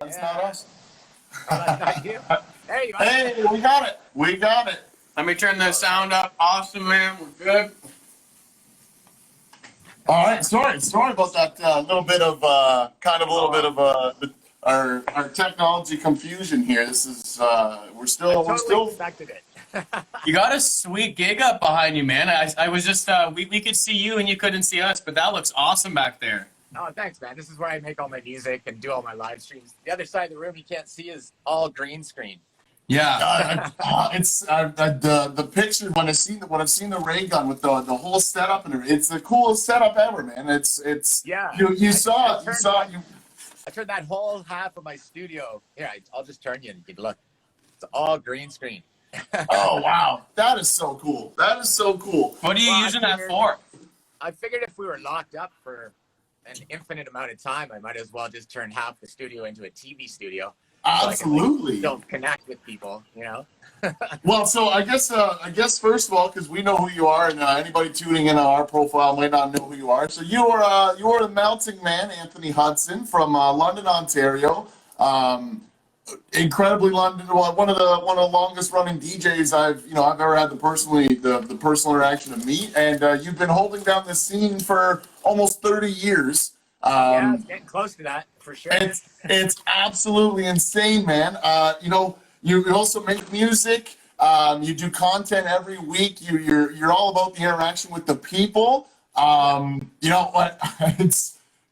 That's not us. Oh, that's not you. There you go. Hey, we got it. We got it. Let me turn the sound up. Awesome, man. We're good. All right. Sorry about that little bit of our technology confusion here. This is we're still expected it. You got a sweet gig up behind you, man. I was just we could see you and you couldn't see us, but that looks awesome back there. Oh, thanks, man. This is where I make all my music and do all my live streams. The other side of the room you can't see is all green screen. Yeah. it's the picture when I've seen the ray gun with the whole setup and it's the coolest setup ever, man. It's yeah. I turned that whole half of my studio. Here, I'll just turn you and you can look. It's all green screen. Oh wow, that is so cool. That is so cool. What are you using that for? I figured if we were locked up for an infinite amount of time, I might as well just turn half the studio into a TV studio. Absolutely. So don't connect with people, you know. Well, so I guess first of all, because we know who you are, and anybody tuning in on our profile might not know who you are. So you are the mounting man, Anthony Hudson from London, Ontario. Incredibly London, one of the longest running DJs I've ever had the personal interaction to meet, and you've been holding down the scene for almost 30 years. Yeah, it's getting close to that for sure. It's absolutely insane, man. You also make music. You do content every week. You're all about the interaction with the people. You know what?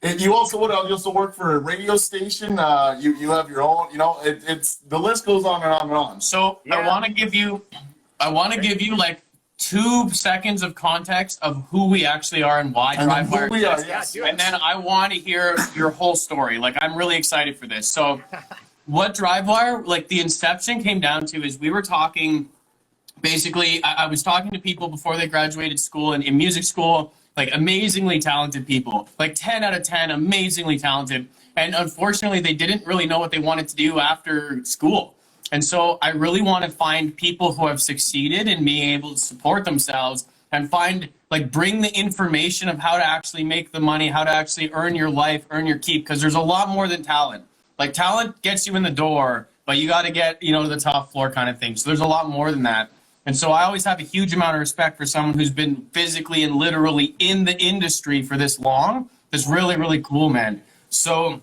You also work for a radio station. You have your own. It's the list goes on and on and on. So yeah. I want to give you like 2 seconds of context of who we actually are and why Drivewire exists. Yes. And then I want to hear your whole story. Like, I'm really excited for this. So what Drivewire, like the inception came down to is we were talking, basically, I was talking to people before they graduated school and in music school, like amazingly talented people, like 10 out of 10, amazingly talented. And unfortunately, they didn't really know what they wanted to do after school. And so I really want to find people who have succeeded in being able to support themselves and bring the information of how to actually make the money, how to actually earn your life, earn your keep, because there's a lot more than talent. Like, talent gets you in the door, but you got to get, to the top floor kind of thing. So there's a lot more than that. And so I always have a huge amount of respect for someone who's been physically and literally in the industry for this long. That's really, really cool, man. So,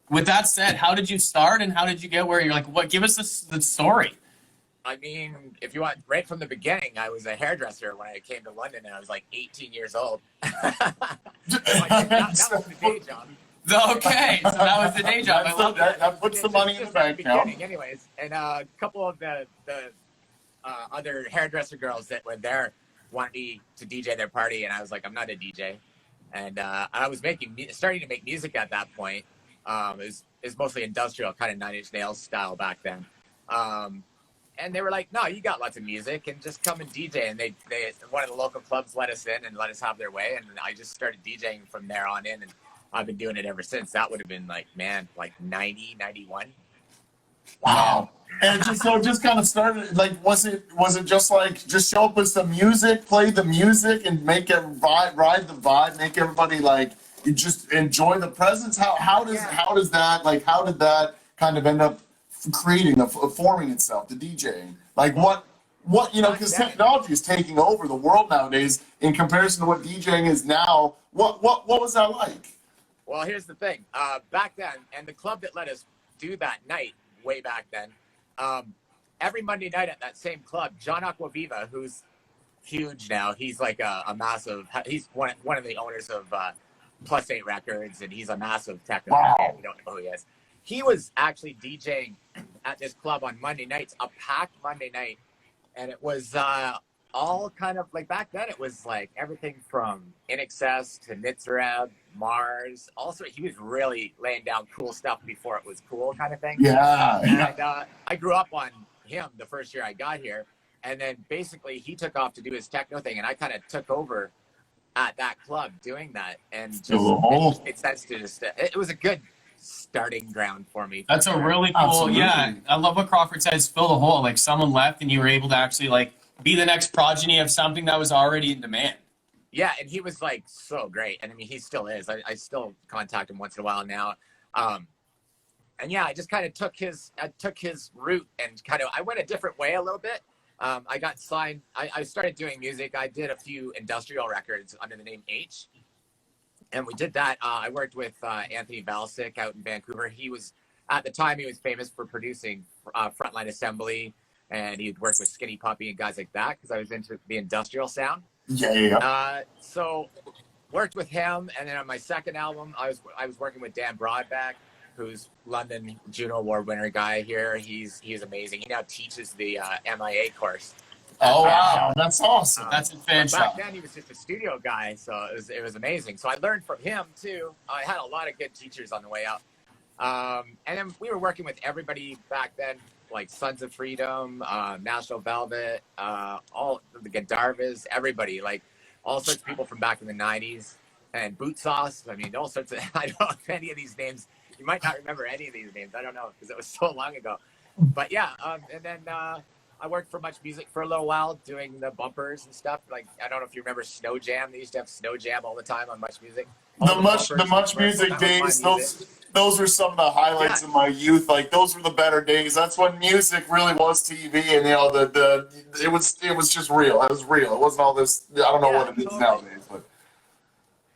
with that said, how did you start and how did you get where you're like, what? Give us the story. I mean, if you want, right from the beginning, I was a hairdresser when I came to London and I was like 18 years old. that was the day job. Okay, so that was the day job. I love that. That puts the money in the bank now. Anyways, and a couple of the other hairdresser girls that were there wanted me to DJ their party, and I was like, I'm not a DJ. And I was starting to make music at that point. It was mostly industrial, kind of 9 Inch Nails style back then. And they were like, no, you got lots of music and just come and DJ. And they one of the local clubs let us in and let us have their way. And I just started DJing from there on in. And I've been doing it ever since. That would have been like 90, 91. Wow. And just kind of started, like, was it just like, just show up with some music, play the music and make it ride the vibe, make everybody like, you just enjoy the presence? How did that kind of end up forming itself, the DJing? Like what because technology is taking over the world nowadays in comparison to what DJing is now. What was that like? Well, here's the thing. Back then, and the club that let us do that night, way back then, every Monday night at that same club, John Aquaviva, who's huge now, he's like a massive, he's one of the owners of Plus 8 Records, and he's a massive techno. Wow. You don't know who he is. He was actually DJing at this club on Monday nights, a packed Monday night, and it was all kind of like, back then it was like everything from In Excess to Nitzareb, Mars. Also, he was really laying down cool stuff before it was cool, kind of thing. Yeah. And I grew up on him the first year I got here, and then basically he took off to do his techno thing, and I kind of took over at that club doing that, and just it sense to just it was a good starting ground for me. That's a really cool. Absolutely. Yeah, I love what Crawford says. Fill the hole. Like, someone left, and you were able to actually like be the next progeny of something that was already in demand. Yeah, and he was like so great, and I mean he still is. I still contact him once in a while now. and yeah, I just kind of took his route and I went a different way a little bit. I got signed. I started doing music. I did a few industrial records under the name H, and we did that. I worked with Anthony Valsic out in Vancouver. He was, at the time, he was famous for producing Frontline Assembly, and he'd worked with Skinny Puppy and guys like that because I was into the industrial sound. Yeah. So worked with him, and then on my second album, I was working with Dan Broadbeck, who's London Juno Award winner guy here. He's amazing. He now teaches the MIA course. Oh wow, that's awesome. That's a fan Back shop. then, he was just a studio guy, so it was amazing. So I learned from him too. I had a lot of good teachers on the way up, and then we were working with everybody back then, like Sons of Freedom, National Velvet, all the Gandharvas, everybody, like all sorts of people from back in the '90s, and Boot Sauce. I mean, all sorts of. I don't know if any of these names. You might not remember any of these names. I don't know because it was so long ago. But yeah, and then I worked for Much Music for a little while doing the bumpers and stuff. Like, I don't know if you remember Snow Jam. They used to have Snow Jam all the time on Much Music. The Much Music days, those were some of the highlights of my youth. Like, those were the better days. That's when music really was TV, and it was just real. It was real. It wasn't all this. I don't know what it is nowadays, but.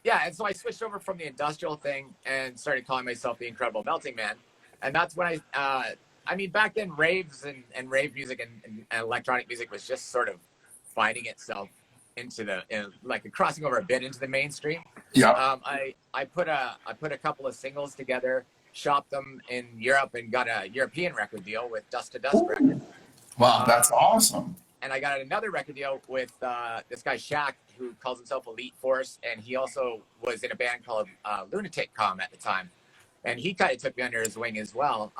Yeah, and so I switched over from the industrial thing and started calling myself the Incredible Melting Man. And that's when I mean, back then, raves and rave music and electronic music was just sort of finding itself into like crossing over a bit into the mainstream. Yeah. I put a couple of singles together, shopped them in Europe, and got a European record deal with Dust to Dust Records. Wow, that's awesome. And I got another record deal with this guy Shaq, who calls himself Elite Force, and he also was in a band called Lunatic Com at the time, and he kind of took me under his wing as well.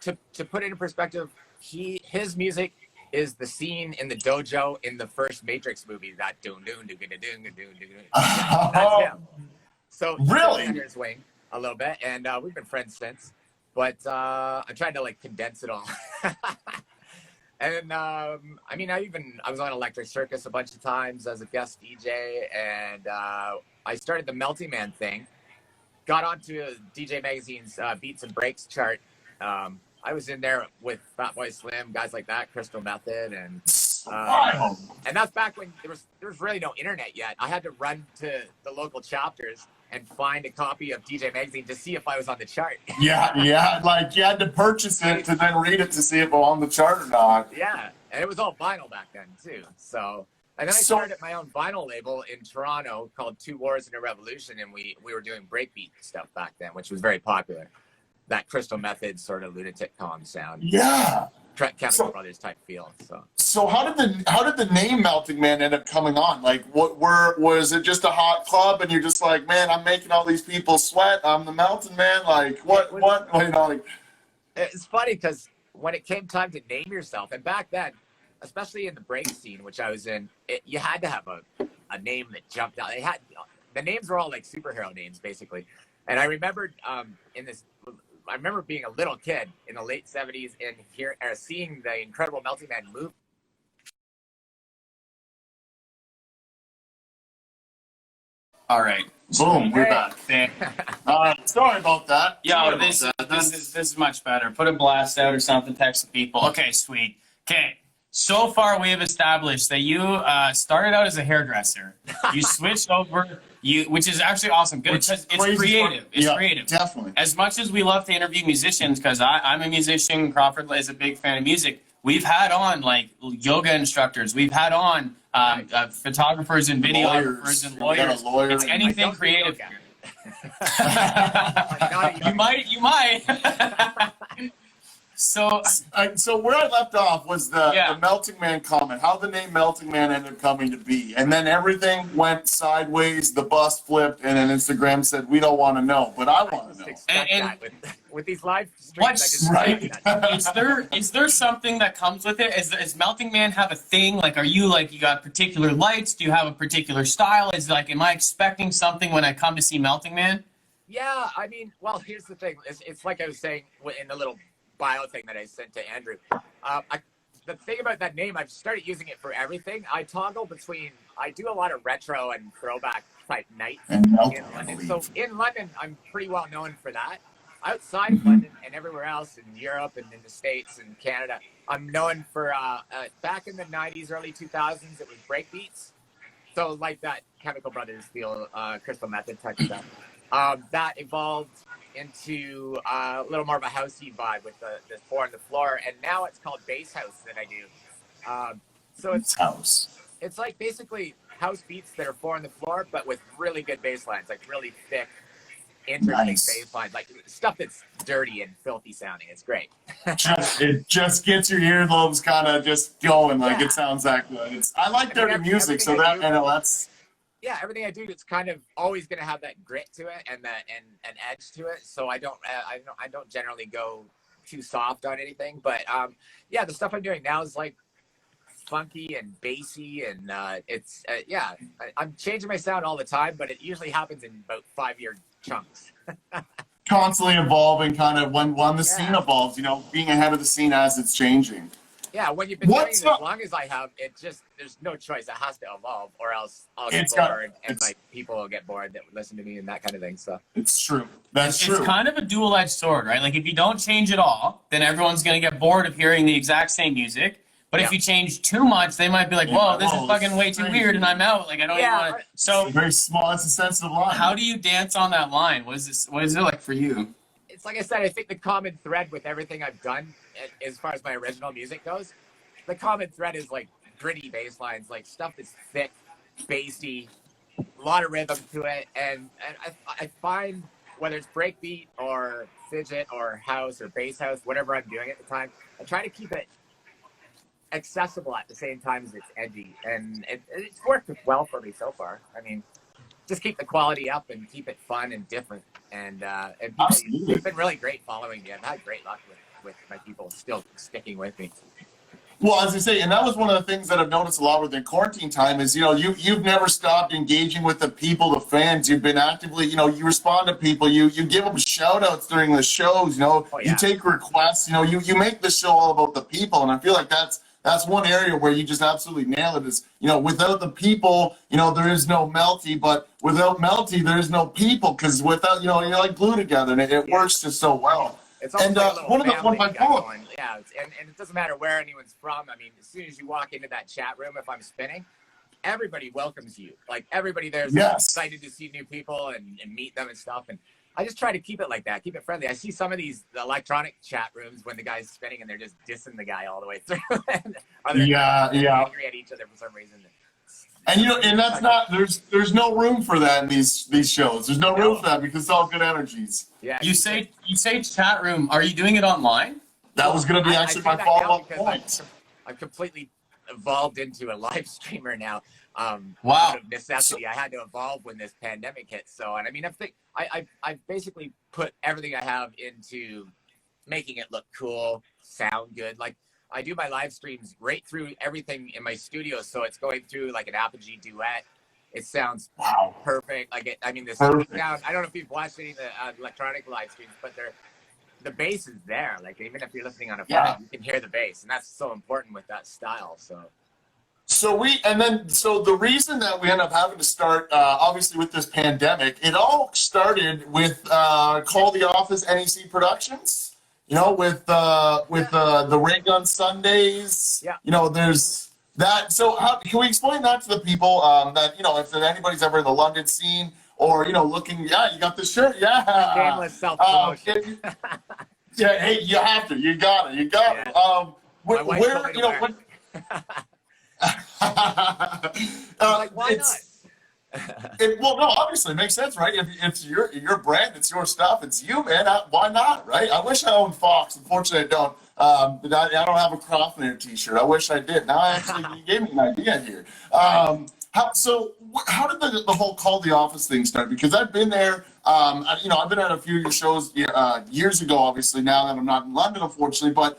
To put it in perspective, his music is the scene in the dojo in the first Matrix movie. That doon doon doon doon doon doon doon. That's him. So he took me under his wing a little bit, and we've been friends since. But I'm trying to like condense it all. And I mean, I was on Electric Circus a bunch of times as a guest DJ, and I started the Melting Man thing. Got onto DJ Magazine's Beats and Breaks chart. I was in there with Fatboy Slim, guys like that, Crystal Method, and that's back when there was really no internet yet. I had to run to the local chapters and find a copy of DJ Magazine to see if I was on the chart. Yeah, like you had to purchase it to then read it to see if it was on the chart or not. Yeah, and it was all vinyl back then too. So, and then I started my own vinyl label in Toronto called Two Wars and a Revolution, and we were doing breakbeat stuff back then, which was very popular. That Crystal Method sort of Lunatic Com sound. Yeah. Chemical Brothers type feel. So how did the name Melting Man end up coming on? Like, was it just a hot club and you're just like, man, I'm making all these people sweat. I'm the Melting Man. Like, what? You know, like. It's funny because when it came time to name yourself, and back then, especially in the break scene, which I was in, you had to have a name that jumped out. The names were all like superhero names, basically. And I remembered I remember being a little kid in the late 70s and seeing the Incredible Melting Man move. All right. Boom, we're back. Sorry about that. Yeah, this is much better. Put a blast out or something, text the people. Okay, sweet. Okay. So far, we have established that you started out as a hairdresser. You switched over, which is actually awesome. Good, because it's creative. It's creative. Definitely. As much as we love to interview musicians, because I'm a musician, Crawford is a big fan of music. We've had on like yoga instructors. We've had on photographers and videographers and lawyers. It's anything creative. You might. So where I left off was the Melting Man comment, how the name Melting Man ended up coming to be. And then everything went sideways, the bus flipped, and then Instagram said, we don't want to know, but I want to know. And with these live streams, is there something that comes with it? Is Melting Man have a thing? Like, are you like, you got particular lights? Do you have a particular style? Is like, am I expecting something when I come to see Melting Man? Yeah, I mean, well, here's the thing. It's like I was saying in the little bio thing that I sent to Andrew. The thing about that name, I've started using it for everything. I toggle between, I do a lot of retro and throwback type nights in London. So in London, I'm pretty well known for that. outside of London and everywhere else in Europe and in the States and Canada, I'm known for back in the 90s, early 2000s, it was breakbeats. So like that Chemical Brothers feel, Crystal Method type stuff. That evolved into a little more of a housey vibe with the four on the floor, and now it's called bass house that I do. So it's like basically house beats that are four on the floor, but with really good bass lines, like really thick, interesting bass lines, like stuff that's dirty and filthy sounding. It's great. It just gets your earlobes kind of just going. Like it sounds that good. I like dirty music, so that that's. Yeah, everything I do, it's kind of always going to have that grit to it and that and an edge to it. So I don't generally go too soft on anything. But yeah, the stuff I'm doing now is like funky and bassy, and I'm changing my sound all the time, but it usually happens in about 5-year chunks. Constantly evolving, kind of when the scene evolves, being ahead of the scene as it's changing. Yeah, when you've been doing it as long as I have, there's no choice. It has to evolve, or else I'll get bored, and like people will get bored that would listen to me and that kind of thing. So it's true. That's true. It's kind of a dual-edged sword, right? Like if you don't change at all, then everyone's gonna get bored of hearing the exact same music. But if you change too much, they might be like, "Whoa, this is fucking way too weird," and I'm out. Like I don't even want to. So it's very small. It's a sensitive line. How do you dance on that line? What is it like for you? It's like I said. I think the common thread with everything I've done, as far as my original music goes, the common thread is like gritty bass lines, like stuff that's thick, bassy, a lot of rhythm to it, and I find whether it's breakbeat or fidget or house or bass house, whatever I'm doing at the time, I try to keep it accessible at the same time as it's edgy, and it's worked well for me so far. I mean, just keep the quality up and keep it fun and different, and people have been really great following me. I've had great luck with my people still sticking with me. Well, as I say, and that was one of the things that I've noticed a lot within quarantine time is, you've never stopped engaging with the people, the fans. You've been actively, you respond to people, you give them shout outs during the shows, you take requests, you make the show all about the people. And I feel like that's one area where you just absolutely nail it is, without the people, there is no Melty, but without Melty, there is no people, because without, you're like glue together, and it works just so well. It's almost like one of my going. Yeah, and it doesn't matter where anyone's from. I mean, as soon as you walk into that chat room, if I'm spinning, everybody welcomes you. Like everybody there's excited to see new people and meet them and stuff. And I just try to keep it like that, keep it friendly. I see some of these electronic chat rooms when the guy's spinning and they're just dissing the guy all the way through. And angry at each other for some reason. And and that's not there's no room for that in these shows. There's no room for that because it's all good energies. Yeah. You say chat room. Are you doing it online? That was going to be actually my follow-up point. I've completely evolved into a live streamer now. Wow. Out of necessity, I had to evolve when this pandemic hit. So, and I mean, I've basically put everything I have into making it look cool, sound good. Like I do my live streams right through everything in my studio, so it's going through like an Apogee duet. It sounds perfect. Like the sound. I don't know if you've watched any of the electronic live streams, but the bass is there. Like even if you're listening on a phone, you can hear the bass, and that's so important with that style. So the reason that we end up having to start, obviously with this pandemic, it all started with Call the Office NEC Productions. With the Ray Gun Sundays. Yeah. There's that. So can we explain that to the people that if anybody's ever in the London scene or looking, you got the shirt, shameless self-promotion. Hey, you have to, you got it. Where like, why not? Well, no, obviously it makes sense, right? If it's your brand, it's your stuff, it's you, man. Why not, right? I wish I owned Fox. Unfortunately, I don't. But I don't have a Crofner T-shirt. I wish I did. Now, you gave me an idea here. How did the whole Call the Office thing start? Because I've been there. I've been at a few of your shows years ago. Obviously, now that I'm not in London, unfortunately. But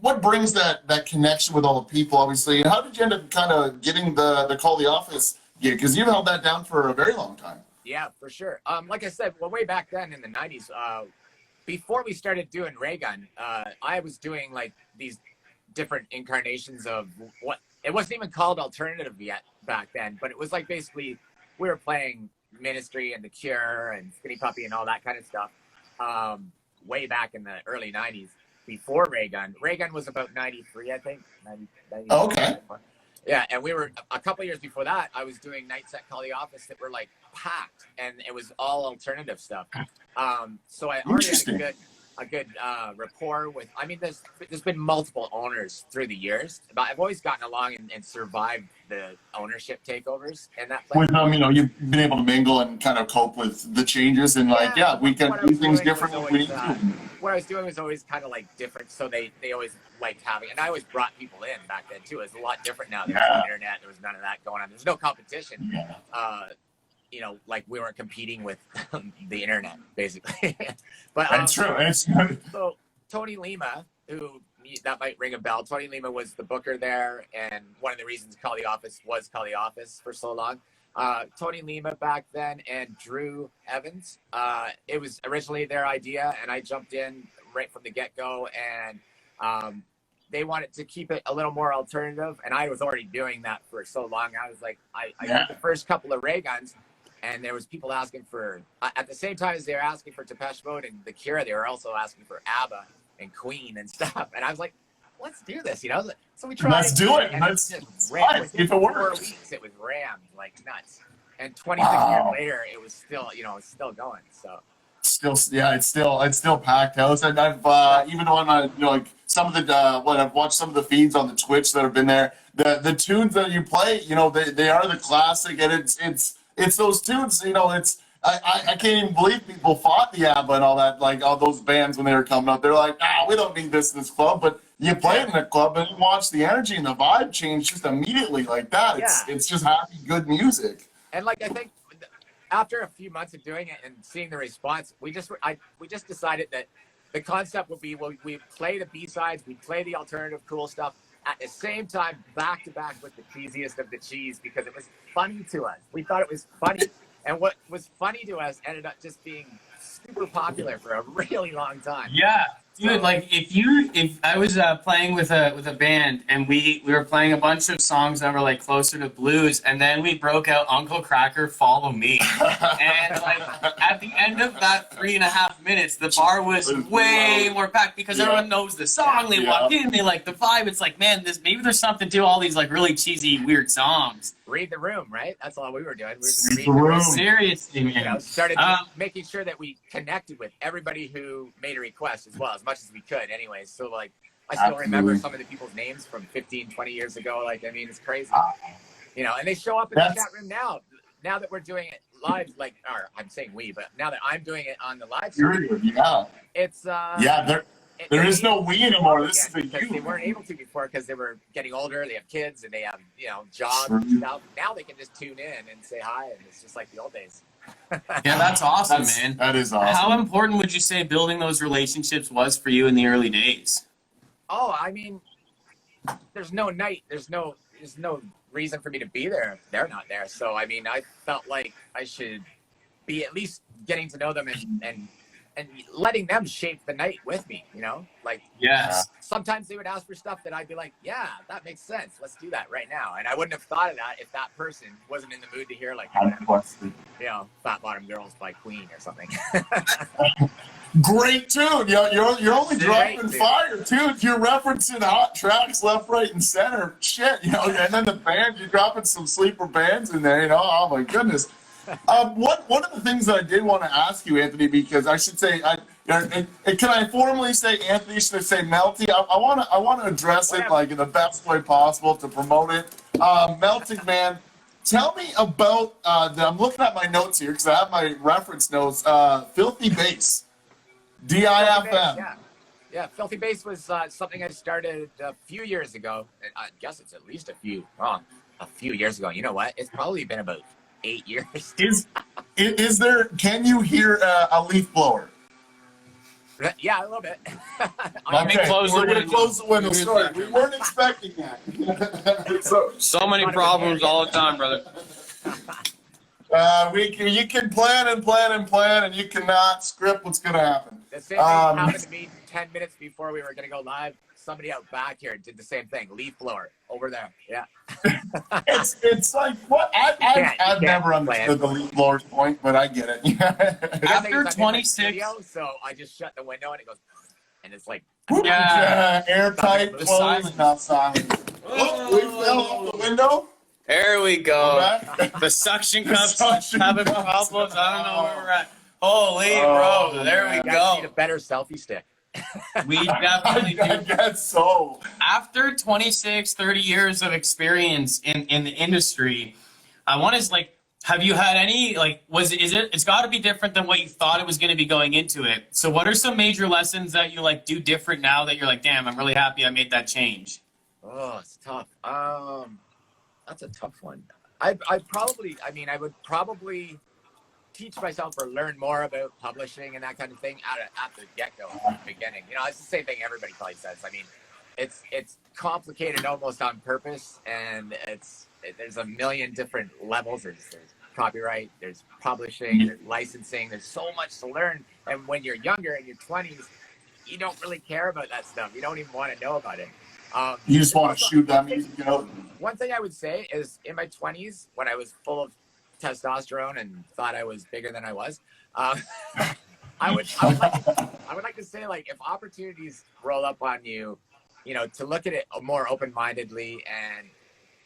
what brings that connection with all the people, obviously, and how did you end up kind of getting the Call the Office gig? Because you've held that down for a very long time. Yeah, for sure. Like I said, way back then in the 90s, before we started doing Ray Gun, I was doing like these different incarnations of what it wasn't even called alternative yet back then, but it was like basically we were playing Ministry and The Cure and Skinny Puppy and all that kind of stuff way back in the early 90s before Raygun. Raygun was about 93, I think. 90, Okay. Yeah, and we were a couple years before that. I was doing nights at Call the Office that were like packed, and it was all alternative stuff. So I already had a good rapport with. I mean, there's been multiple owners through the years, but I've always gotten along and survived the ownership takeovers and that place. With them, you've been able to mingle and kind of cope with the changes, and we can do things differently if we need to. What I was doing was always kind of like different, so they always liked having, and I always brought people in back then too. It's a lot different now. There's no internet, there was none of that going on. There's no competition. Like we weren't competing with the internet, basically. But that's true. So Tony Lima, who that might ring a bell. Tony Lima was the booker there, and one of the reasons Call the Office was Call the Office for so long. Tony Lima back then and Drew Evans. It was originally their idea, and I jumped in right from the get-go, and they wanted to keep it a little more alternative, and I was already doing that for so long. I was like, I did the first couple of Ray Guns, and there was people asking for, at the same time as they were asking for Depeche Mode and The Cure, they were also asking for ABBA and Queen and stuff. And I was like, let's do this, So we tried. Let's do it. And Let's just if it works. 4 weeks, it was rammed like nuts. And 26 years later, it was still, it's still going. So. It's still packed house, and I've even on like some of the I've watched some of the feeds on the Twitch that have been there. The tunes that you play, they are the classic, and it's those tunes. I can't even believe people fought the ABBA and all that, like all those bands when they were coming up. They're like, we don't need this in this club, but you play it in the club and you watch the energy and the vibe change just immediately like that. It's just happy, good music. And like I think. After a few months of doing it and seeing the response, we just decided that the concept would be we play the B-sides, we play the alternative cool stuff at the same time, back to back with the cheesiest of the cheese, because it was funny to us. We thought it was funny, and what was funny to us ended up just being super popular for a really long time. Yeah. Dude, like if I was playing with a band and we were playing a bunch of songs that were like closer to blues, and then we broke out Uncle Cracker, Follow Me, and like at the end of that 3.5 minutes, the bar was way more packed because everyone knows the song. They walk in, they like the vibe. It's like, man, maybe there's something to all these like really cheesy, weird songs. Read the room, right? That's all we were doing. We were just reading the room. Seriously, man. Started making sure that we connected with everybody who made a request as well, as much as we could anyways. So like, I still remember some of the people's names from 15, 20 years ago. Like, I mean, it's crazy. And they show up in the chat room now that we're doing it live, like, or I'm saying we, but now that I'm doing it on the live stream, it's, there is no we anymore. This is because they weren't able to before because they were getting older. They have kids and they have jobs and stuff. Now they can just tune in and say hi, and it's just like the old days. Yeah, that's awesome, man. That is awesome. How important would you say building those relationships was for you in the early days? Oh, I mean, there's no night. There's no reason for me to be there if they're not there. So I mean, I felt like I should be at least getting to know them and letting them shape the night with me, like, sometimes they would ask for stuff that I'd be like, yeah, that makes sense. Let's do that right now. And I wouldn't have thought of that if that person wasn't in the mood to hear like, Fat Bottom Girls by Queen or something. Great tune. You're only dropping fire tunes. You're referencing hot tracks left, right, and center. Shit, and then the band, you're dropping some sleeper bands in there, oh my goodness. One of the things that I did want to ask you, Anthony, because I should say, can I formally say Anthony? Should I say Melty? I want to address it like in the best way possible to promote it. Melting Man, tell me about. I'm looking at my notes here because I have my reference notes. Filthy Bass, DIFM. Yeah, Filthy Bass was something I started a few years ago. I guess it's at least a few years ago. You know what? It's probably been about 8 years. Is there? Can you hear a leaf blower? Yeah, a little bit. Let me close the window. We're going to close the window. Sorry, we weren't expecting that. so many problems all the time, brother. You can plan and plan and plan, and you cannot script what's going to happen. The same thing happened to me 10 minutes before we were going to go live. somebody out back here did the same thing. Leaf blower over there. Yeah. It's like what I've never understood the leaf blower's point, but I get it. After 26, so I just shut the window and it goes, and it's like airtight, The closed, silence. not silent. Oh, we fell off the window. there we go. We're back. The suction The cups suction having cups. problems. I don't know where we're at. Holy Oh, bro, there we you go. guys need a better selfie stick. We definitely I do. guess so. After 26, 30 years of experience in the industry, I want to like, have you had any, like, it's got to be different than what you thought it was going to be going into it. So what are some major lessons that you like do different now that you're like, damn, I'm really happy I made that change? Oh, it's tough. That's a tough one. I would probably teach myself or learn more about publishing and that kind of thing at the get-go, at the beginning. You know, it's the same thing everybody probably says. I mean, it's complicated almost on purpose, and there's a million different levels. There's copyright, there's publishing, there's licensing. There's so much to learn. And when you're younger, in your 20s, you don't really care about that stuff. You don't even want to know about it. You just want to shoot that music out. One thing I would say is in my 20s, when I was full of testosterone and thought I was bigger than I was, I would like to say, like, if opportunities roll up on you, you know, to look at it more open-mindedly and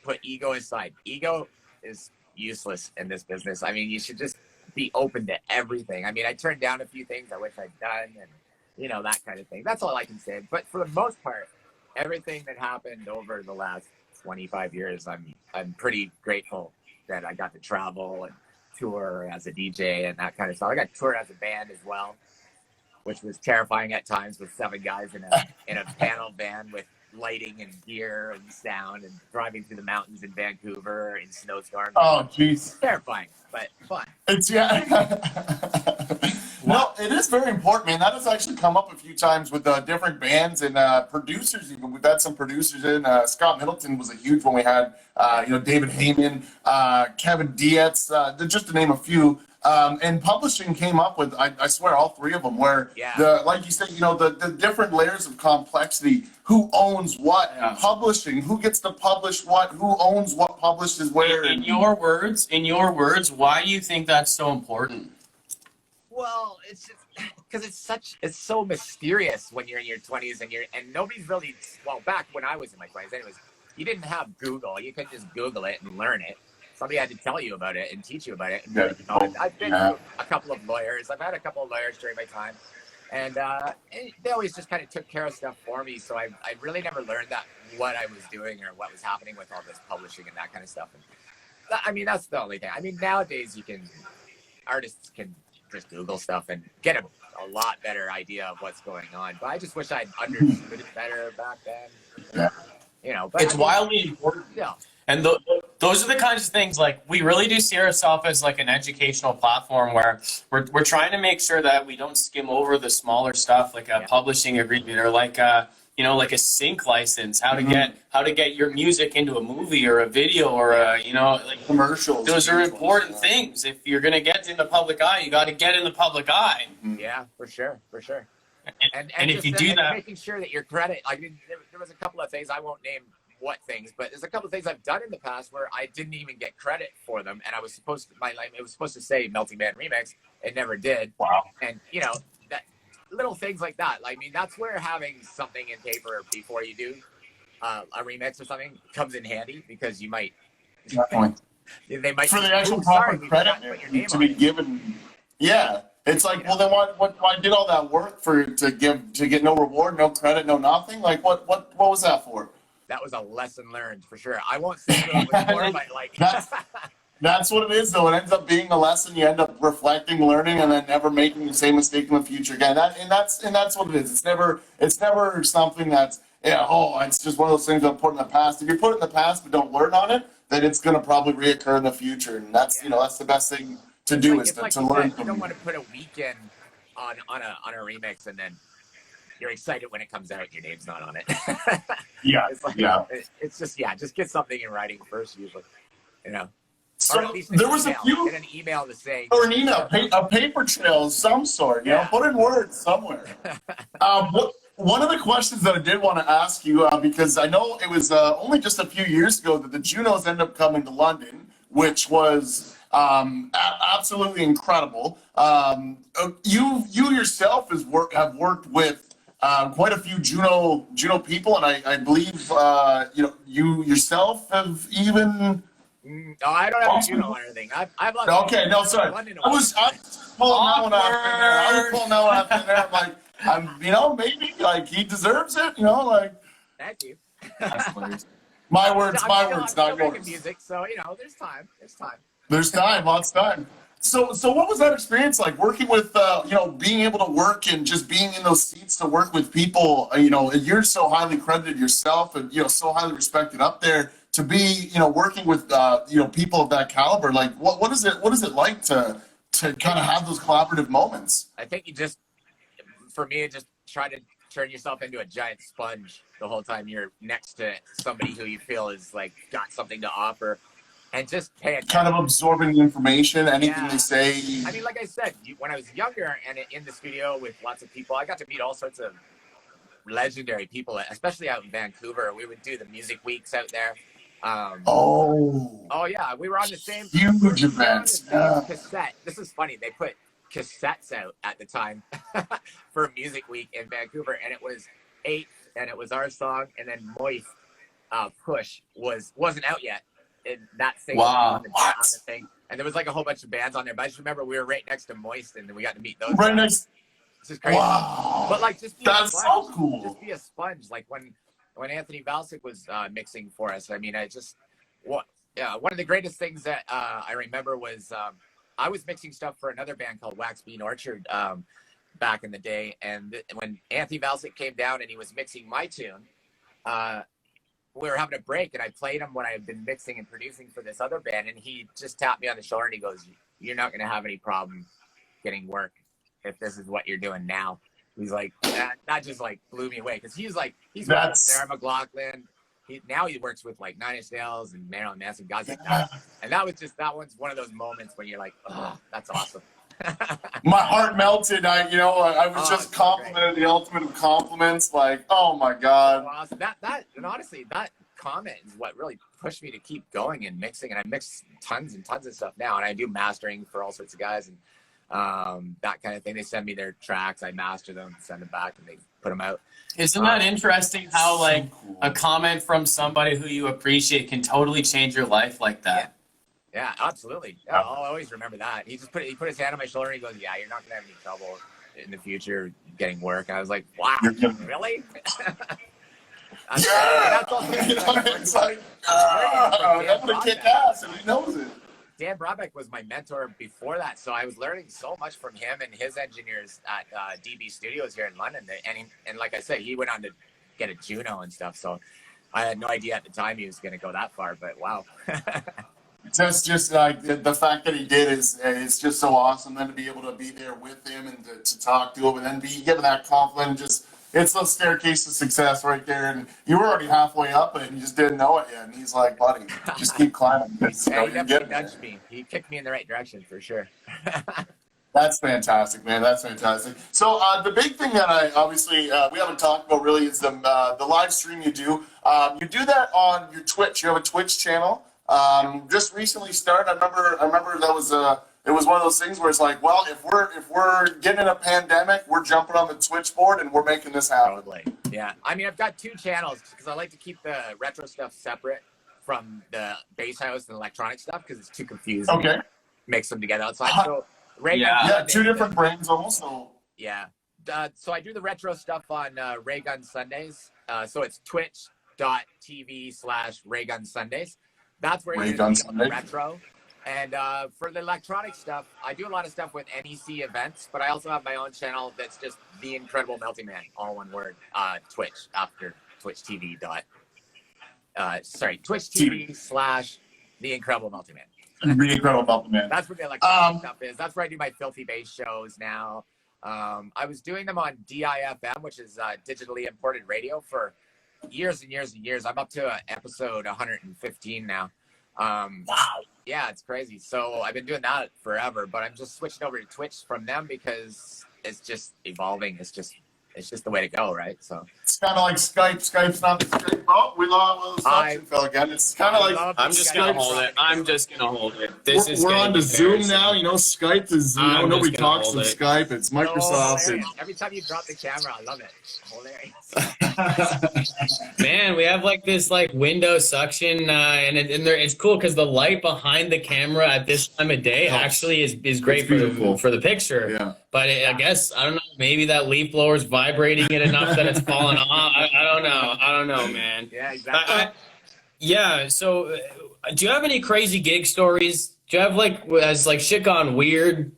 put ego aside. Ego is useless in this business. I mean, you should just be open to everything. I mean, I turned down a few things I wish I'd done, and you know, that kind of thing. That's all I can say. But for the most part, everything that happened over the last 25 years, I'm pretty grateful that I got to travel and tour as a DJ and that kind of stuff. I got toured as a band as well, which was terrifying at times with 7 guys in a panel van with lighting and gear and sound and driving through the mountains in Vancouver in snowstorms. Oh, jeez. Terrifying, but fun. It's No, it is very important, man. That has actually come up a few times with different bands and producers. Even we've had some producers in. Scott Middleton was a huge one. We had, David Heyman, Kevin Dietz, just to name a few. And publishing came up with, I swear, all 3 of them. Where like you said, the different layers of complexity. Who owns what? Yeah. Publishing. Who gets to publish what? Who owns what publishes where? In your words, why do you think that's so important? Well, it's just because it's so mysterious when you're in your 20s and nobody's really, well, back when I was in my 20s anyways, you didn't have Google. You couldn't just Google it and learn it. Somebody had to tell you about it and teach you about it. And I've been through a couple of lawyers. I've had a couple of lawyers during my time, and they always just kind of took care of stuff for me. So I really never learned what I was doing or what was happening with all this publishing and that kind of stuff. And I mean, that's the only thing. I mean, nowadays artists can just Google stuff and get a lot better idea of what's going on. But I just wish I'd understood it better back then. Yeah. But It's wildly important. Yeah. And those are the kinds of things, like, we really do see ourselves as like an educational platform where we're trying to make sure that we don't skim over the smaller stuff, like a publishing agreement or like a sync license, how to get your music into a movie or a video or like Commercials. Those are important things. If you're going to get in the public eye, you got to get in the public eye. Yeah, for sure. And if you do that, making sure that your credit, I mean, there was a couple of things, I won't name what things, but there's a couple of things I've done in the past where I didn't even get credit for them, and I was supposed to, it was supposed to say Melting Man Remix. It never did. Wow. And that little things like that. I mean, that's where having something in paper before you do a remix or something comes in handy, because you might. They might for the actual proper credit to be given. Yeah, it's like, well, then what? I did all that work to get no reward, no credit, no nothing. Like, what was that for? That was a lesson learned for sure. I won't say what it was for, but like. That's what it is, though. It ends up being a lesson. You end up reflecting, learning, and then never making the same mistake in the future again. That's what it is. It's never something that's it's just one of those things that put in the past. If you put it in the past but don't learn on it, then it's going to probably reoccur in the future. And that's that's the best thing to do is to learn. You don't want to put a weekend on a remix and then you're excited when it comes out. Your name's not on it. It's just get something in writing first, usually. So there was a few. Get an email to say. Or an email, a paper trail of some sort. Put in words somewhere. one of the questions that I did want to ask you, because I know it was only just a few years ago that the Junos ended up coming to London, which was absolutely incredible. You yourself have worked with quite a few Juno people, and I believe you yourself have even. No, I don't have a Juno or anything. I've lost. Okay, no, sorry. I was pulling that one out there. I was pulling that one out there. I'm like, maybe like he deserves it. Like. Thank you. My words, I'm not still yours. making music, so there's time. There's time, lots of time. So what was that experience like working with, being able to work and just being in those seats to work with people, you're so highly credited yourself and, so highly respected up there to be, working with, people of that caliber. Like what is it like to kind of have those collaborative moments? I think for me, just try to turn yourself into a giant sponge the whole time you're next to somebody who you feel is like got something to offer. And just pay attention. Kind of absorbing the information, anything they say. I mean, like I said, when I was younger and in the studio with lots of people, I got to meet all sorts of legendary people, especially out in Vancouver. We would do the music weeks out there. Oh yeah, we were on the same huge events. Cassette. This is funny. They put cassettes out at the time for Music Week in Vancouver, and it was 8, and it was our song, and then Moist Push wasn't out yet. In that thing on the thing, and there was like a whole bunch of bands on there. But I just remember we were right next to Moist, and we got to meet those. Right next. This is crazy. Wow. But like, just be that's a sponge. So cool. Just be a sponge. Like when Anthony Valsic was mixing for us. I mean, one of the greatest things that I remember was I was mixing stuff for another band called Wax Bean Orchard back in the day, and when Anthony Valsic came down and he was mixing my tune. We were having a break, and I played him what I had been mixing and producing for this other band, and he just tapped me on the shoulder and he goes, "You're not going to have any problem getting work if this is what you're doing now." He's like, that just like blew me away, because he's working with Sarah McLachlan. Now he works with like Nine Inch Nails and Marilyn Manson, guys like that. And that one's one of those moments when you're like, oh, that's awesome. My heart melted. I was just complimented, the ultimate of compliments. Like, oh my God. Awesome. And honestly, that comment is what really pushed me to keep going and mixing. And I mix tons and tons of stuff now, and I do mastering for all sorts of guys and that kind of thing. They send me their tracks, I master them, send them back, and they put them out. Isn't that interesting how a comment from somebody who you appreciate can totally change your life like that? Yeah, absolutely. Yeah, I'll always remember that. He put his hand on my shoulder and he goes, "Yeah, you're not gonna have any trouble in the future getting work." And I was like, "Wow, really?" That's all. It's like, I'm gonna kick ass, and he knows it. Dan Brabeck was my mentor before that, so I was learning so much from him and his engineers at DB Studios here in London. And like I said, he went on to get a Juno and stuff. So I had no idea at the time he was gonna go that far. But wow. Just like the fact that he did is just so awesome. Then to be able to be there with him and to talk to him, and then be given that compliment, it's the staircase to success right there. And you were already halfway up and you just didn't know it yet. And he's like, "Buddy, just keep climbing." He definitely nudged me. He kicked me in the right direction for sure. That's fantastic, man. That's fantastic. So the big thing that we haven't talked about really is the live stream you do. You do that on your Twitch. You have a Twitch channel. Just recently started. I remember that was it was one of those things where it's like, well, if we're getting in a pandemic, we're jumping on the Twitch board and we're making this happen. Totally. Yeah. I mean, I've got 2 channels because I like to keep the retro stuff separate from the bass house and electronic stuff because it's too confusing. Okay. Mix them together outside. So yeah, 2 different brains almost. So. Yeah. So I do the retro stuff on Ray Gun Sundays. So it's twitch.tv/Ray Sundays. That's where you're going to see the retro. And for the electronic stuff, I do a lot of stuff with NEC events, but I also have my own channel that's just The Incredible Melting Man, all one word, Twitch, after Twitch TV. Twitch TV /The Incredible Melting Man. The Incredible Melting Man. That's where the electronic stuff is. That's where I do my Filthy Bass shows now. I was doing them on DIFM, which is digitally imported radio, for years and years and years. I'm up to episode 115 now. Wow. Yeah, it's crazy. So I've been doing that forever, but I'm just switching over to Twitch from them because it's just evolving. It's it's just the way to go, right? So It's kind of like Skype. Skype's not Skype. Oh, we lost the fell again. It's kind of like I'm just gonna hold it. I'm just gonna hold it. This is we're gonna on be to Zoom embarrassing. now. You know, Skype is. You know, I'm nobody just gonna talks hold to it. Skype. It's Microsoft. hilarious. and- Every time you drop the camera, I love it. Hilarious. Man, we have like this like window suction, it's cool because the light behind the camera at this time of day Helps. actually is great It's beautiful. for the picture. Yeah. But I guess I don't know. Maybe that leaf blower's vibrating it enough that it's falling off. I don't know. I don't know, man. Yeah, exactly. Yeah. So, do you have any crazy gig stories? Do you have like has like shit gone weird?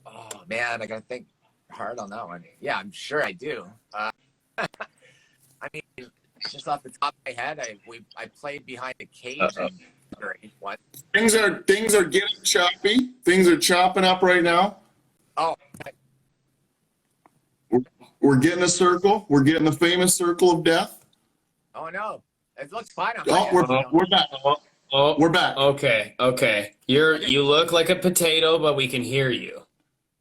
Oh man, I gotta think hard on that one. Yeah, I'm sure I do. I mean, just off the top of my head, I played behind a cage and what? Things are getting choppy. Things are chopping up right now. Oh, We're getting a circle. We're getting the famous circle of death. oh no, it looks fine. Oh, we're back. Oh, We're back. Okay. You look like a potato, but we can hear you.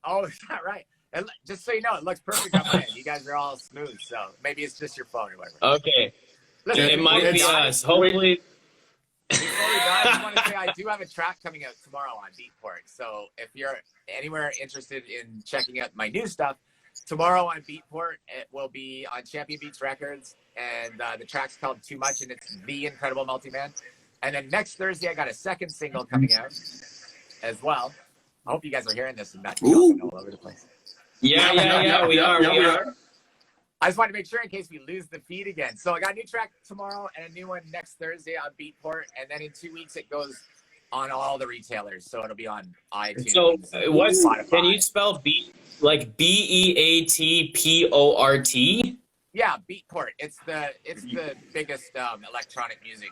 Oh, is that right? And just so you know, it looks perfect on my end. You guys are all smooth, so maybe it's just your phone or whatever. Okay. Listen, It might be us. Hopefully. Before we die, I just want to say I do have a track coming out tomorrow on Beatport. So if you're anywhere interested in checking out my new stuff, tomorrow on Beatport, it will be on Champion Beats Records. And the track's called Too Much, and it's The Incredible Multiman. And then next Thursday, I got a second single coming out as well. I hope you guys are hearing this and not jumping all over the place. Yeah, we are. I just wanted to make sure in case we lose the feed again. So I got a new track tomorrow and a new one next Thursday on Beatport. And then in 2 weeks, it goes on all the retailers. So it'll be on iTunes. So what's Spotify. can you spell beat like BEATPORT? Yeah, Beatport. It's the biggest electronic music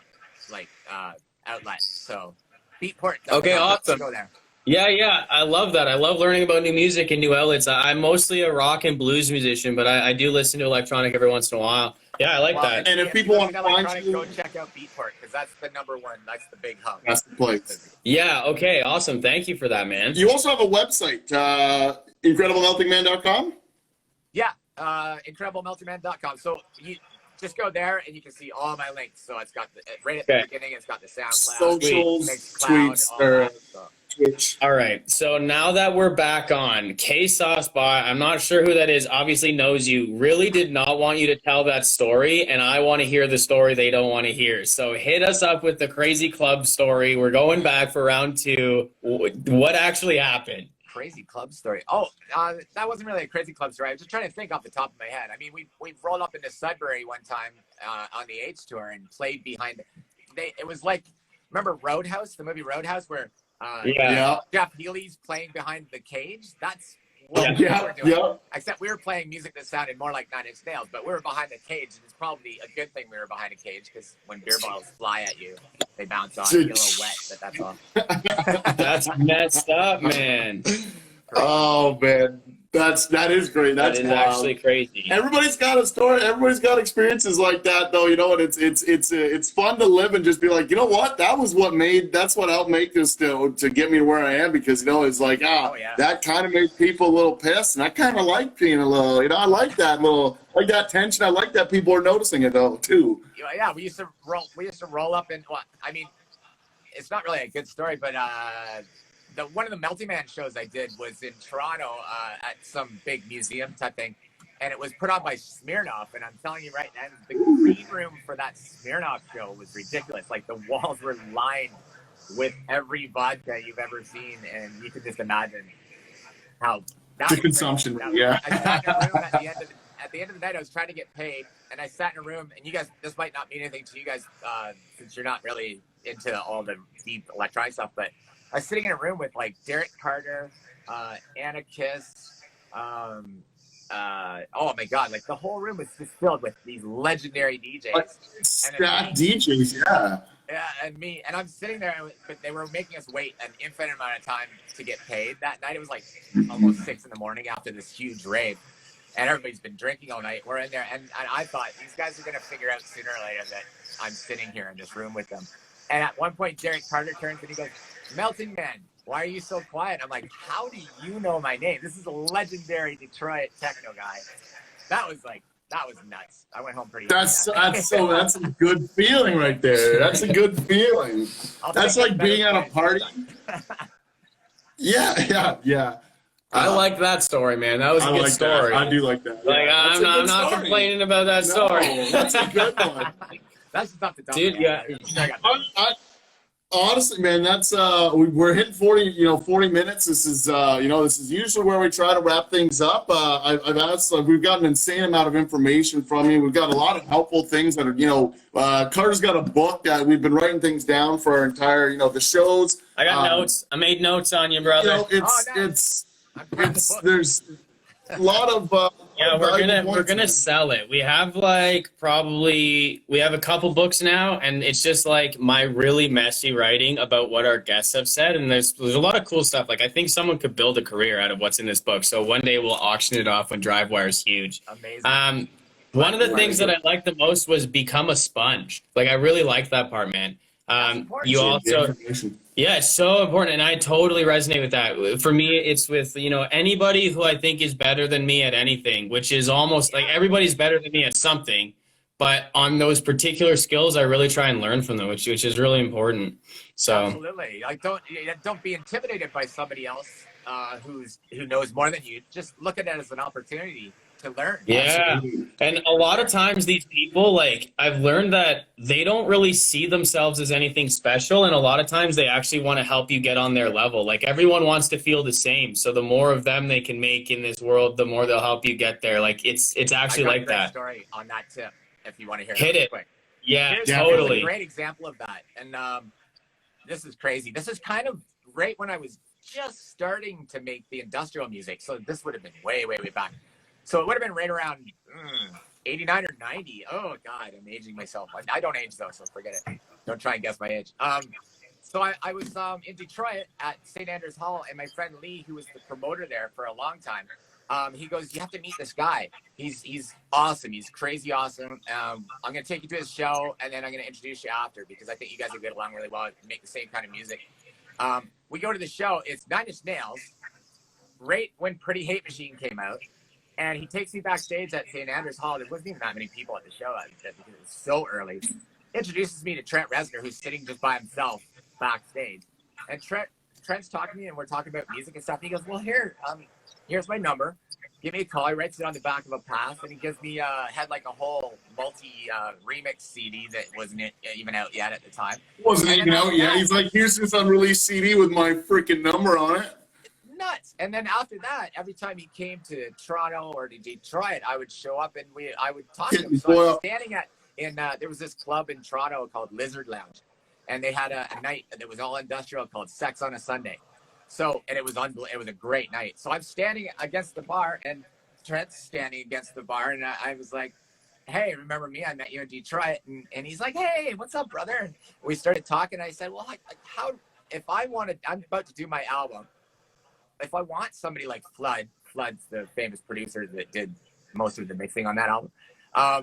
outlet. So Beatport. Okay, awesome. Go there. Yeah, I love that. I love learning about new music and new outlets. I'm mostly a rock and blues musician, but I do listen to electronic every once in a while. Yeah, I like that. And if people want to find electronic, you, go check out Beatport because that's the number one. That's the big hub. that's the place. Yeah, okay, awesome. Thank you for that, man. You also have a website, incrediblemeltingman.com. Yeah, incrediblemeltingman.com. So you just go there and you can see all my links. So it's got right at the beginning. It's got the SoundCloud, Socials, Mixcloud, tweets, all or that stuff. Twitch. All right, so now that we're back on, K-Saucebot, I'm not sure who that is, obviously knows you, really did not want you to tell that story, and I want to hear the story they don't want to hear. So hit us up with the crazy club story. We're going back for round 2. What actually happened? Crazy club story. Oh, that wasn't really a crazy club story. I was just trying to think off the top of my head. I mean, we rolled up into Sudbury one time on the AIDS tour and played behind. It was like, remember Roadhouse, the movie Roadhouse, where Yeah. Jeff Healy's playing behind the cage? That's what Yeah. we were doing. Yeah. Except we were playing music that sounded more like Nine Inch Nails, but we were behind the cage, and it's probably a good thing we were behind a cage because when beer bottles fly at you, they bounce off. You get a little wet, but that's all. That's messed up, man. Oh man, that is great. That's That is wild. actually crazy. Everybody's got a story. Everybody's got experiences like that, though. You know, and it's fun to live and just be like, you know what? That's what helped make this to get me to where I am. Because you know, it's like, that kind of made people a little pissed, and I kind of like being a little. You know, I like that tension. I like that people are noticing it though too. Yeah, we used to roll up and I mean, it's not really a good story, but one of the Melty Man shows I did was in Toronto at some big museum type thing, and it was put on by Smirnoff. And I'm telling you right now, the green room for that Smirnoff show was ridiculous. Like the walls were lined with every vodka you've ever seen, and you can just imagine how that The was consumption, crazy. yeah. I sat in a room at the end of the night. I was trying to get paid, and I sat in a room. And you guys, this might not mean anything to you guys since you're not really into all the deep electronic stuff, but I was sitting in a room with like Derek Carter, Anna Kiss. Oh my God! Like the whole room was just filled with these legendary DJs. DJs, yeah. Yeah, and me, and I'm sitting there, but they were making us wait an infinite amount of time to get paid that night. It was like almost 6 a.m. after this huge rave, and everybody's been drinking all night. We're in there, and I thought these guys are gonna figure out sooner or later that I'm sitting here in this room with them. And at one point, Derek Carter turns and he goes, "Melting Man, why are you so quiet?" I'm like, "How do you know my name? This is a legendary Detroit techno guy." that was nuts. I went home pretty. That's happy that day. that's a good feeling right there. That's a good feeling. I'll That's take like better being at a points party. next time. Yeah. I like that story, man. That was a I good like story. that. I do like that. Like, Yeah, that's I'm a not, good I'm not story. complaining about that No, story. that's a good one. That's just not the dumb. Dude, yeah. Honestly, man, that's we're hitting 40 minutes. This is this is usually where we try to wrap things up. I've asked, we've got an insane amount of information from you. We've got a lot of helpful things that are, Carter's got a book that we've been writing things down for our entire, the shows. I got notes. I made notes on you, brother. It's there's a lot of Yeah, we're gonna man. sell it. We have we have a couple books now, and it's just like my really messy writing about what our guests have said, and there's a lot of cool stuff. Like, I think someone could build a career out of what's in this book. So one day we'll auction it off when Drivewire is huge. Amazing. One of the things that I liked the most was become a sponge. Like, I really liked that part, man. You also. Yeah, it's so important, and I totally resonate with that. For me, it's with, anybody who I think is better than me at anything, which is almost like everybody's better than me at something, but on those particular skills, I really try and learn from them, which is really important. So Absolutely. Like, don't be intimidated by somebody else who knows more than you. Just look at it as an opportunity to learn. yeah, and a lot of times these people, like, I've learned that they don't really see themselves as anything special, and a lot of times they actually want to help you get on their level. Like, everyone wants to feel the same, so the more of them they can make in this world, the more they'll help you get there. Like, it's actually like that. Story on that tip, if you want to hear Hit it. Quick. Yeah, Here's totally. a great example of that, and this is crazy. This is kind of right when I was just starting to make the industrial music, so this would have been way back. So it would have been right around 89 or 90. Oh, God, I'm aging myself. I don't age, though, so forget it. Don't try and guess my age. So I was in Detroit at St. Andrews Hall, and my friend Lee, who was the promoter there for a long time, he goes, you have to meet this guy. He's awesome. He's crazy awesome. I'm going to take you to his show, and then I'm going to introduce you after, because I think you guys will get along really well and make the same kind of music. We go to the show. It's 9 Inch Nails, right when Pretty Hate Machine came out. And he takes me backstage at St. Andrews Hall. There wasn't even that many people at the show because it was so early. Introduces me to Trent Reznor, who's sitting just by himself backstage. And Trent's talking to me, and we're talking about music and stuff. And he goes, well, here's my number. Give me a call. He writes it on the back of a pass, and he gives me had like a whole remix CD that wasn't even out yet at the time. Wasn't even out yet. He's like, here's this unreleased CD with my freaking number on it. Nuts. And then after that, every time he came to Toronto or to Detroit, I would show up and I would talk to him. So I was standing there was this club in Toronto called Lizard Lounge, and they had a night that was all industrial called Sex on a Sunday. So, and it was a great night. So I'm standing against the bar, and Trent's standing against the bar, and I was like, hey, remember me? I met you in Detroit. And he's like, hey, what's up, brother? And we started talking. I said, well, I'm about to do my album. If I want somebody like Flood's the famous producer that did most of the mixing on that album.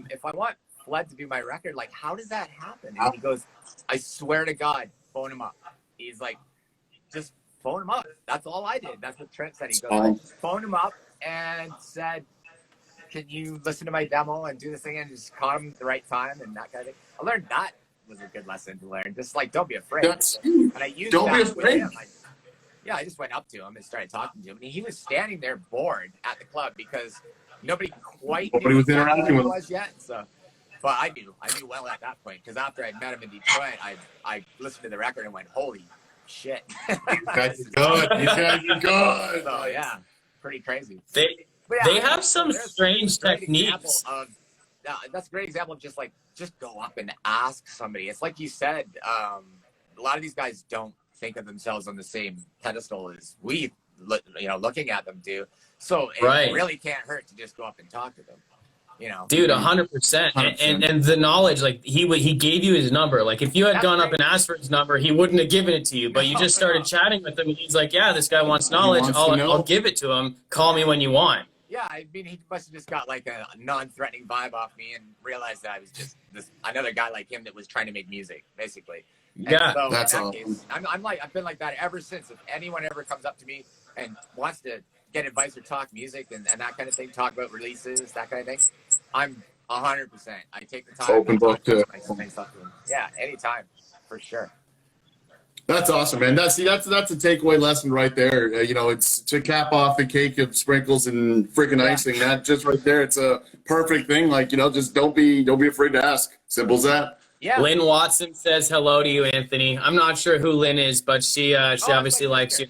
If I want Flood to do my record, like, how does that happen? And he goes, I swear to God, phone him up. He's like, just phone him up. That's all I did. That's what Trent said. He goes, I just phoned him up and said, can you listen to my demo and do this thing, and just caught him at the right time and that kind of thing. I learned that was a good lesson to learn. Just like, don't be afraid. And I used don't that be afraid. with him. I just went up to him and started talking to him. And he was standing there bored at the club because nobody knew was interacting with him. Was yet. So, but I knew well at that point, because after I met him in Detroit, I listened to the record and went, holy shit. You guys are good. So yeah, pretty crazy. They have some strange techniques. That's a great example of just go up and ask somebody. It's like you said, a lot of these guys don't think of themselves on the same pedestal as we, looking at them do. So it really can't hurt to just go up and talk to them. Dude, 100%. And the knowledge, like, he gave you his number. Like, if you had gone up and asked for his number, he wouldn't have given it to you. But you just started chatting with him, and he's like, yeah, this guy wants knowledge. I'll give it to him. Call me when you want. Yeah, I mean, he must have just got like a non-threatening vibe off me and realized that I was just another guy like him that was trying to make music, basically. Yeah, that's awesome. I've been like that ever since. If anyone ever comes up to me and wants to get advice or talk music and that kind of thing, talk about releases, that kind of thing, I'm 100%. I take the time. Open book to my stuff to them. Yeah, anytime, for sure. That's awesome, man. That's a takeaway lesson right there. You know, it's to cap off a cake of sprinkles and freaking icing. That just right there, it's a perfect thing. Like, you know, just don't be afraid to ask. Simple as that. Yeah. Lynn Watson says hello to you, Anthony. I'm not sure who Lynn is, but she obviously likes you.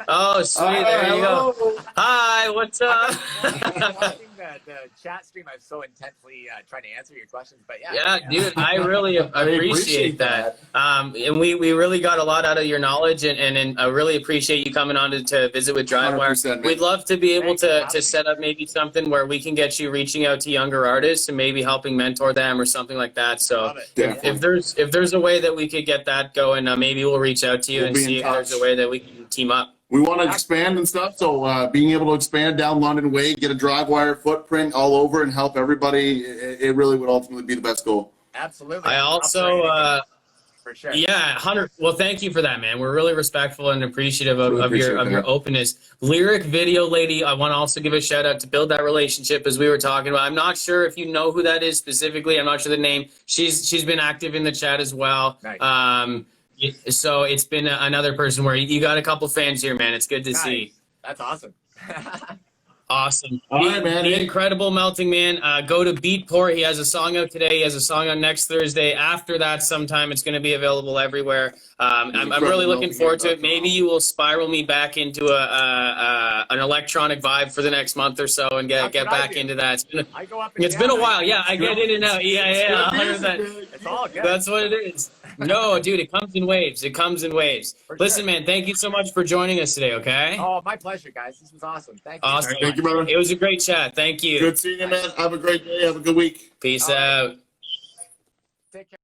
Oh, sweet. There you go. Hi, what's up? Watching the chat stream, I'm so intensely trying to answer your questions, but yeah, dude, I really appreciate that. And we really got a lot out of your knowledge, and I really appreciate you coming on to visit with Drivewire. We'd love to be able to set up maybe something where we can get you reaching out to younger artists and maybe helping mentor them or something like that. So if there's a way that we could get that going, maybe we'll reach out to you and see if there's a way that we can team up. We want to expand and stuff, so being able to expand down London Way, get a Drivewire footprint all over, and help everybody, it really would ultimately be the best goal. Absolutely. I also, for sure. Yeah, 100. Well, thank you for that, man. We're really respectful and appreciative of your openness. Lyric Video Lady, I want to also give a shout out to build that relationship as we were talking about. I'm not sure if you know who that is specifically. I'm not sure the name. She's been active in the chat as well. Nice. So it's been another person where you got a couple fans here, man. It's good to see. That's awesome. Awesome. All right, man. The Incredible Melting Man. Go to Beatport. He has a song out today. He has a song on next Thursday. After that, sometime it's going to be available everywhere. I'm really looking forward to it. Maybe you will spiral me back into an electronic vibe for the next month or so and get back into that. It's been a while. Yeah, I get in and out. Yeah, 100%. It's all good. That's what it is. No, dude, it comes in waves. It comes in waves. Listen, man, thank you so much for joining us today, okay? Oh, my pleasure, guys. This was awesome. Thank you. Awesome. Thank you, brother. It was a great chat. Thank you. Good seeing you, man. Have a great day. Have a good week. Peace out. Take care.